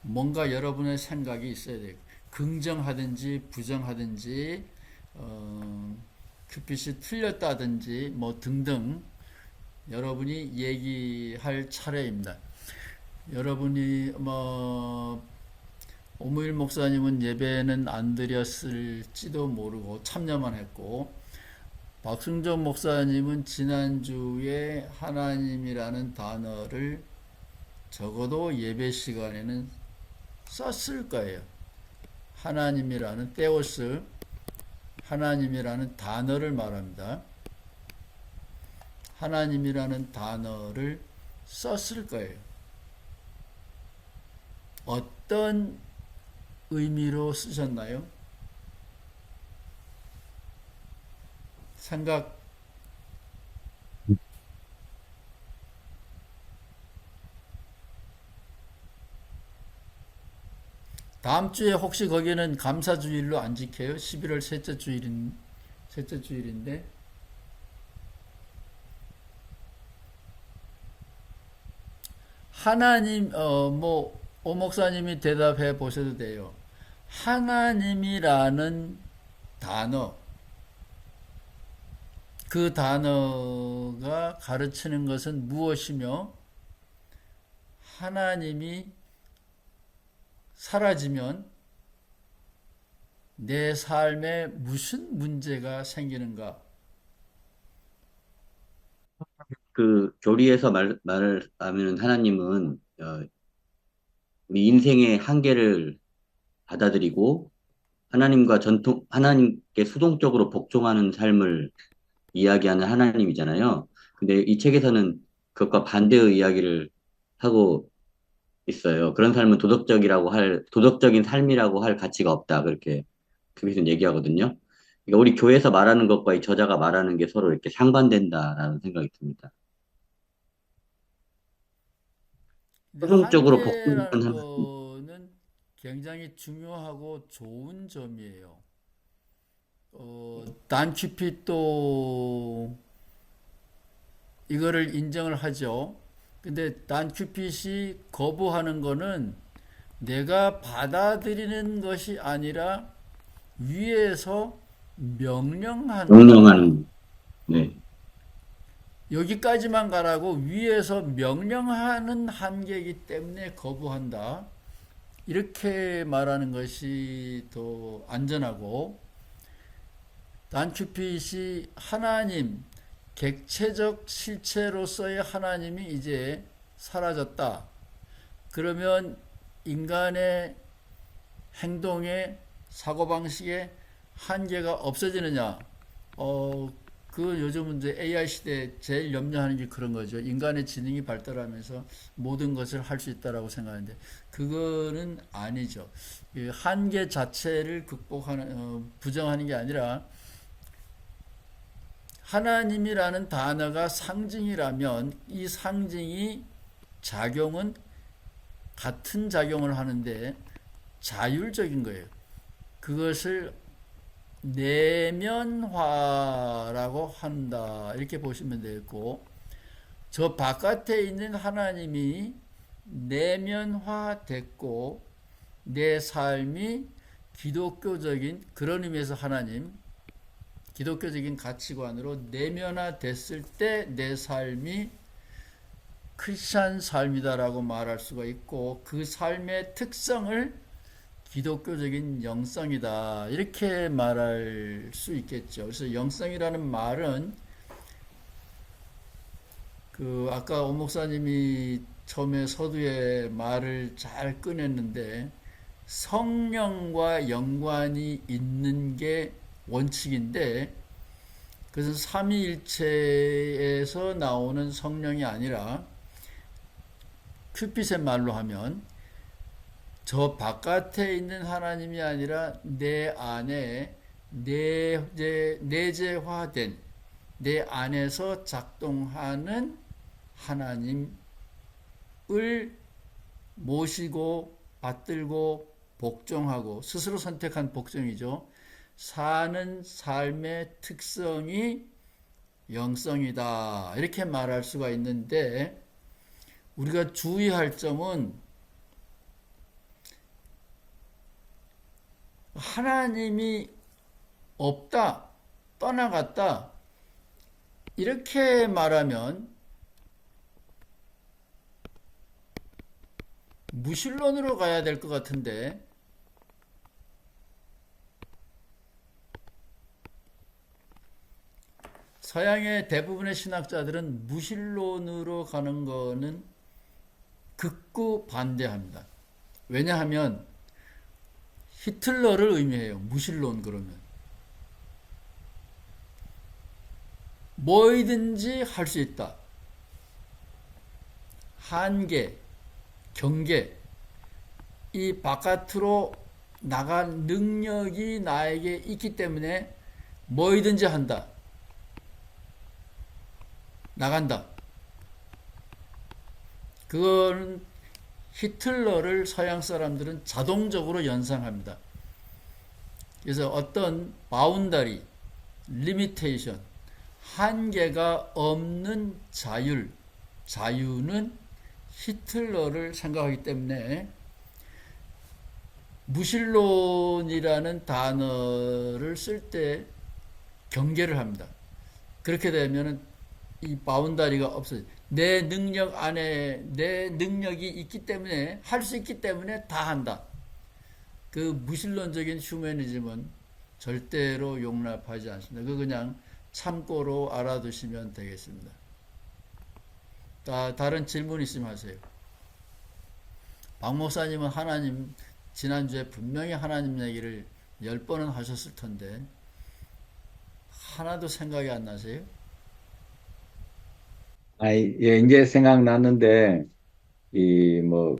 뭔가 여러분의 생각이 있어야 돼요. 긍정하든지 부정하든지 큐핏이 틀렸다든지 뭐 등등 여러분이 얘기할 차례입니다. 여러분이 오무일 목사님은 예배는 안 드렸을지도 모르고 참여만 했고, 박승정 목사님은 지난주에 하나님이라는 단어를 적어도 예배 시간에는 썼을 거예요. 하나님이라는 테오스, 하나님이라는 단어를 말합니다. 하나님이라는 단어를 썼을 거예요. 어떤 의미로 쓰셨나요? 생각 다음 주에 혹시 거기는 감사주일로 안 지켜요? 11월 셋째 주일인데 하나님 오 목사님이 대답해 보셔도 돼요. 하나님이라는 단어, 그 단어가 가르치는 것은 무엇이며 하나님이 사라지면 내 삶에 무슨 문제가 생기는가? 그 교리에서 말을 하면 하나님은 우리 인생의 한계를 받아들이고 하나님께 수동적으로 복종하는 삶을 이야기하는 하나님이잖아요. 근데 이 책에서는 그것과 반대의 이야기를 하고 있어요. 그런 삶은 도덕적인 삶이라고 할 가치가 없다. 그렇게 그것은 얘기하거든요. 그러니까 우리 교회에서 말하는 것과 이 저자가 말하는 게 서로 이렇게 상반된다라는 생각이 듭니다. 수동적으로 복종하는 한계라는 하나님. 거는 굉장히 중요하고 좋은 점이에요. 단큐핏도 이거를 인정을 하죠. 근데 단큐핏이 거부하는 거는 내가 받아들이는 것이 아니라 위에서 명령하는 거다. 명령하는, 네. 여기까지만 가라고 위에서 명령하는 한계이기 때문에 거부한다. 이렇게 말하는 것이 더 안전하고, 단큐핏이 하나님, 객체적 실체로서의 하나님이 이제 사라졌다. 그러면 인간의 행동에 사고방식에 한계가 없어지느냐? 그 요즘은 이제 AI 시대에 제일 염려하는 게 그런 거죠. 인간의 지능이 발달하면서 모든 것을 할 수 있다라고 생각하는데 그거는 아니죠. 그 한계 자체를 부정하는 게 아니라 하나님이라는 단어가 상징이라면 이 상징이 작용은 같은 작용을 하는데 자율적인 거예요. 그것을 내면화라고 한다. 이렇게 보시면 되겠고, 저 바깥에 있는 하나님이 내면화됐고, 내 삶이 기독교적인, 그런 의미에서 하나님, 기독교적인 가치관으로 내면화됐을 때 내 삶이 크리스찬 삶이다라고 말할 수가 있고, 그 삶의 특성을 기독교적인 영성이다 이렇게 말할 수 있겠죠. 그래서 영성이라는 말은 그 아까 오 목사님이 처음에 서두에 말을 잘 꺼냈는데, 성령과 연관이 있는 게 원칙인데, 그것은 삼위일체에서 나오는 성령이 아니라 큐핏의 말로 하면 저 바깥에 있는 하나님이 아니라 내 안에 내재화된 내 안에서 작동하는 하나님을 모시고 받들고 복종하고, 스스로 선택한 복종이죠. 사는 삶의 특성이 영성이다 이렇게 말할 수가 있는데, 우리가 주의할 점은 하나님이 없다, 떠나갔다 이렇게 말하면 무신론으로 가야 될 것 같은데, 서양의 대부분의 신학자들은 무신론으로 가는 거는 극구 반대합니다. 왜냐하면 히틀러를 의미해요. 무신론 그러면 뭐이든지 할 수 있다. 한계, 경계, 이 바깥으로 나갈 능력이 나에게 있기 때문에 뭐이든지 한다. 나간다. 그거는 히틀러를 서양 사람들은 자동적으로 연상합니다. 그래서 어떤 바운더리, 리미테이션, 한계가 없는 자유는 히틀러를 생각하기 때문에 무신론이라는 단어를 쓸 때 경계를 합니다. 그렇게 되면은 이 바운다리가 없어요. 내 능력 안에 내 능력이 있기 때문에, 할 수 있기 때문에 다 한다. 그 무신론적인 휴머니즘은 절대로 용납하지 않습니다. 그거 그냥 참고로 알아두시면 되겠습니다. 다른 질문 있으면 하세요. 박 목사님은 하나님, 지난주에 분명히 하나님 얘기를 10번은 하셨을 텐데 하나도 생각이 안 나세요? 예, 이제 생각났는데,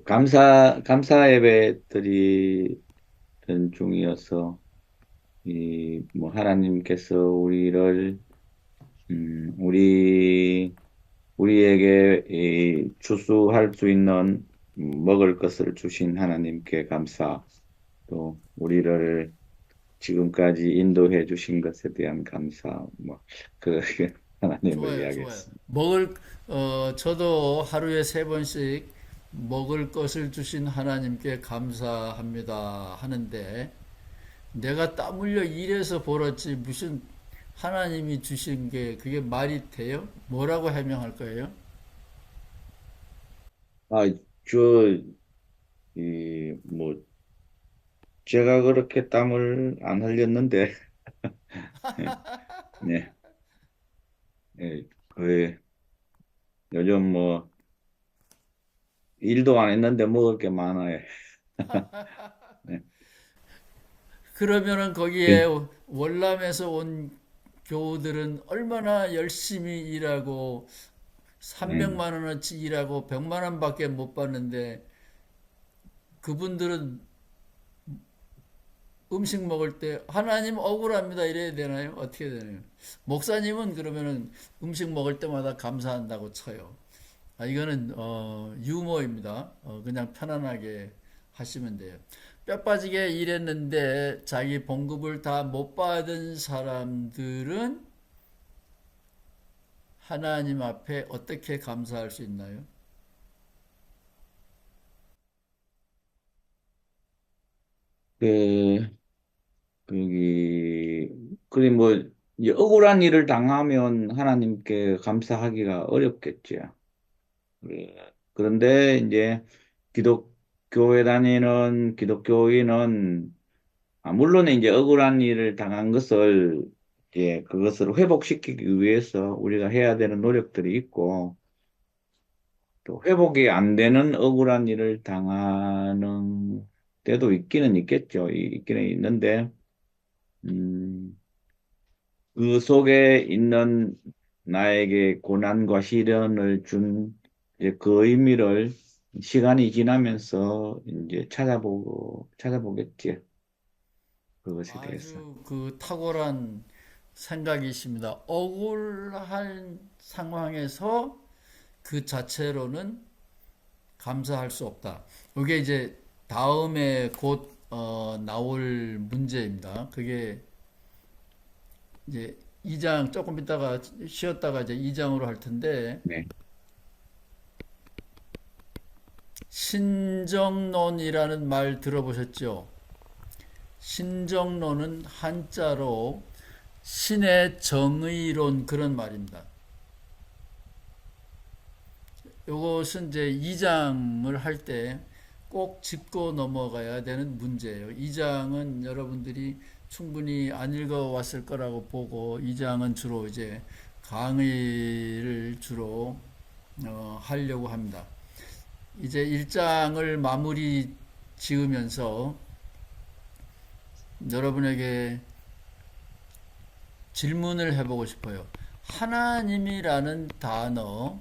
감사 예배 드리던 중이어서, 하나님께서 우리에게 추수할 수 있는 먹을 것을 주신 하나님께 감사, 또 우리를 지금까지 인도해 주신 것에 대한 감사, 그 하나님을 좋아요, 좋아요. 이야기했습니다. 저도 하루에 3번씩 먹을 것을 주신 하나님께 감사합니다 하는데, 내가 땀 흘려 일해서 벌었지 무슨 하나님이 주신 게 그게 말이 돼요? 뭐라고 해명할 거예요? 아, 저, 제가 그렇게 땀을 안 흘렸는데, 네, 예, 요즘 일도 안 했는데 먹을 게 많아요. 네. 그러면은 거기에 예. 월남에서 온 교우들은 얼마나 열심히 일하고 네. 300만 원어치 일하고 100만 원밖에 못 받는데, 그분들은 음식 먹을 때 하나님 억울합니다 이래야 되나요? 어떻게 되나요? 목사님은 그러면은 음식 먹을 때마다 감사한다고 쳐요. 이거는 유머입니다. 그냥 편안하게 하시면 돼요. 뼈 빠지게 일했는데 자기 봉급을 다 못 받은 사람들은 하나님 앞에 어떻게 감사할 수 있나요? 그, 거기, 그리 뭐, 이제 억울한 일을 당하면 하나님께 감사하기가 어렵겠죠. 그런데 이제 기독교에 다니는 기독교인은, 물론 이제 억울한 일을 당한 것을, 이제 그것을 회복시키기 위해서 우리가 해야 되는 노력들이 있고, 또 회복이 안 되는 억울한 일을 당하는 때도 있기는 있겠죠. 있기는 있는데, 음, 그 속에 있는 나에게 고난과 시련을 준 이제 그 의미를 시간이 지나면서 이제 찾아보겠지. 그것에 대해서. 아주 그 탁월한 생각이십니다. 억울한 상황에서 그 자체로는 감사할 수 없다. 이게 이제 다음에 곧 나올 문제입니다. 그게 이제 2장 조금 있다가 쉬었다가 이제 2장으로 할 텐데 네. 신정론이라는 말 들어보셨죠? 신정론은 한자로 신의 정의론 그런 말입니다. 이것은 이제 2장을 할 때 꼭 짚고 넘어가야 되는 문제예요. 2장은 여러분들이 충분히 안 읽어왔을 거라고 보고 2장은 주로 이제 강의를 주로 하려고 합니다. 이제 1장을 마무리 지으면서 여러분에게 질문을 해보고 싶어요. 하나님이라는 단어,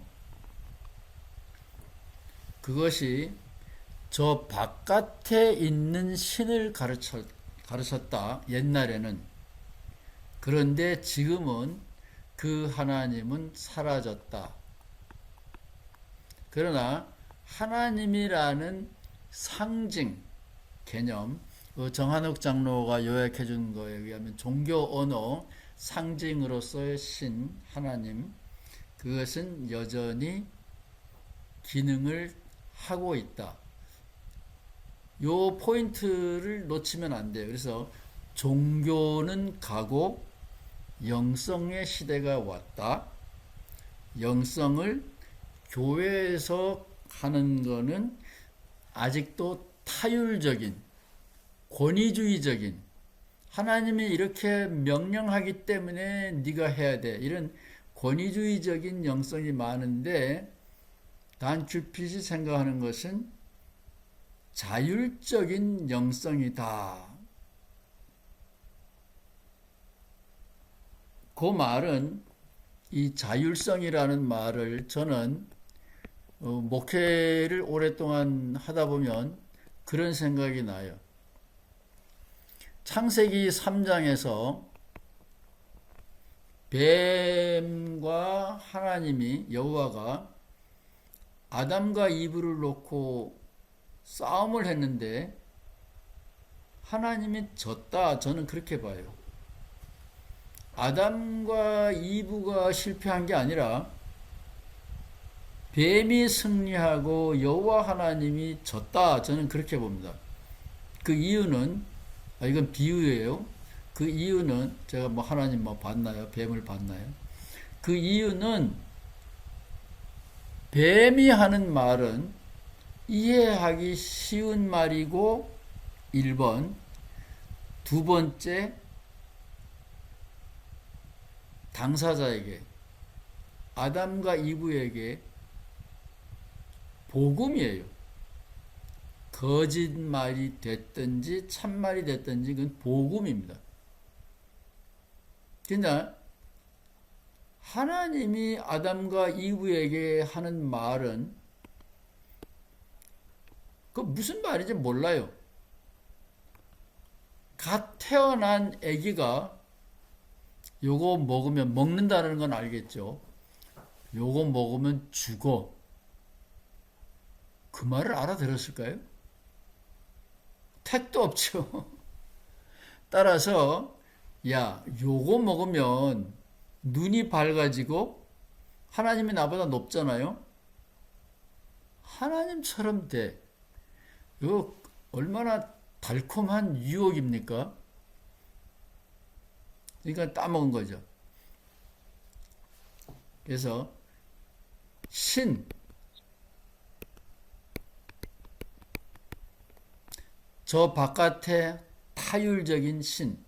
그것이 저 바깥에 있는 신을 가르쳤다. 옛날에는. 그런데 지금은 그 하나님은 사라졌다. 그러나 하나님이라는 상징, 개념, 정한욱 장로가 요약해 준 거에 의하면 종교 언어, 상징으로서의 신, 하나님, 그것은 여전히 기능을 하고 있다. 요 포인트를 놓치면 안 돼요. 그래서 종교는 가고 영성의 시대가 왔다. 영성을 교회에서 하는 거는 아직도 타율적인, 권위주의적인, 하나님이 이렇게 명령하기 때문에 네가 해야 돼. 이런 권위주의적인 영성이 많은데 단 주핏이 생각하는 것은 자율적인 영성이다. 그 말은 이 자율성이라는 말을 저는 목회를 오랫동안 하다 보면 그런 생각이 나요. 창세기 3장에서 뱀과 하나님이 여호와가 아담과 이브를 놓고 싸움을 했는데 하나님이 졌다. 저는 그렇게 봐요. 아담과 이브가 실패한 게 아니라 뱀이 승리하고 여호와 하나님이 졌다. 저는 그렇게 봅니다. 그 이유는 이건 비유예요. 그 이유는 제가 뭐 하나님 뭐 봤나요? 뱀을 봤나요? 그 이유는 뱀이 하는 말은 이해하기 쉬운 말이고 1번, 두 번째 당사자에게 아담과 이브에게 복음이에요. 거짓말이 됐든지 참말이 됐든지 그건 복음입니다. 그러나 하나님이 아담과 이브에게 하는 말은 그 무슨 말인지 몰라요. 갓 태어난 아기가 요거 먹으면 먹는다는 건 알겠죠. 요거 먹으면 죽어. 그 말을 알아들었을까요? 택도 없죠. 따라서 야, 요거 먹으면 눈이 밝아지고 하나님이 나보다 높잖아요. 하나님처럼 돼. 이거 얼마나 달콤한 유혹입니까? 그러니까 따먹은 거죠. 그래서 신, 저 바깥에 타율적인 신,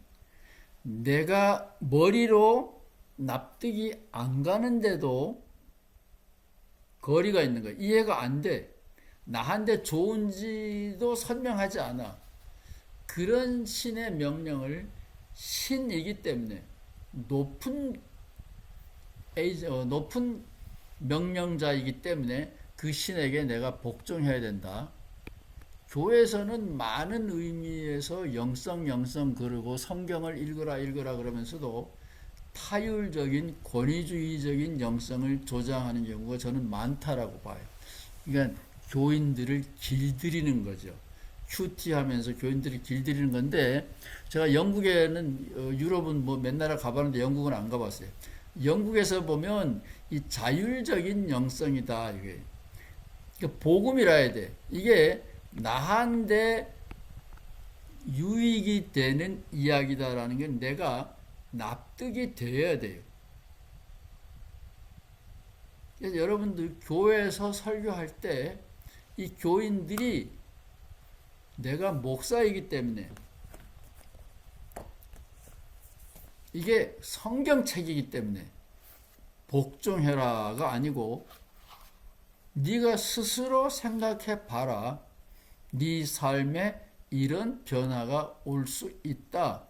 내가 머리로 납득이 안 가는데도 거리가 있는 거야. 이해가 안 돼. 나한테 좋은지도 설명하지 않아. 그런 신의 명령을 신이기 때문에 높은 높은 명령자이기 때문에 그 신에게 내가 복종해야 된다. 교회에서는 많은 의미에서 영성 그러고 성경을 읽으라 그러면서도 타율적인 권위주의적인 영성을 조장하는 경우가 저는 많다라고 봐요. 그러니까 교인들을 길들이는 거죠. 큐티하면서 교인들을 길들이는 건데, 제가 영국에는 유럽은 뭐 몇 나라 가봤는데 영국은 안 가봤어요. 영국에서 보면 이 자율적인 영성이다 이게. 그러니까 복음이라 해야 돼. 이게 나한테 유익이 되는 이야기다라는 게 내가 납득이 되어야 돼요. 그래서 여러분들 교회에서 설교할 때 이 교인들이 내가 목사이기 때문에 이게 성경책이기 때문에 복종해라가 아니고 네가 스스로 생각해 봐라. 네 삶에 이런 변화가 올 수 있다.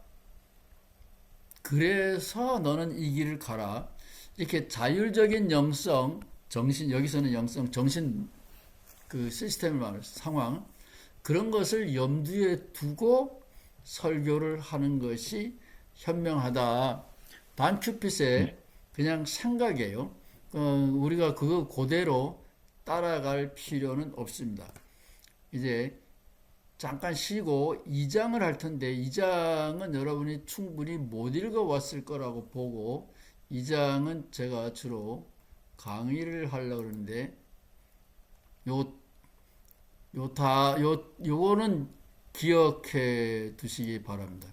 그래서 너는 이 길을 가라. 이렇게 자율적인 영성, 정신, 여기서는 영성, 정신 그 시스템을 말해서 상황, 그런 것을 염두에 두고 설교를 하는 것이 현명하다. 반큐핏의 그냥 생각이에요. 우리가 그거 그대로 따라갈 필요는 없습니다. 이제 잠깐 쉬고 2장을 할 텐데 2장은 여러분이 충분히 못 읽어왔을 거라고 보고 2장은 제가 주로 강의를 하려고 그러는데 요거는 기억해 두시기 바랍니다.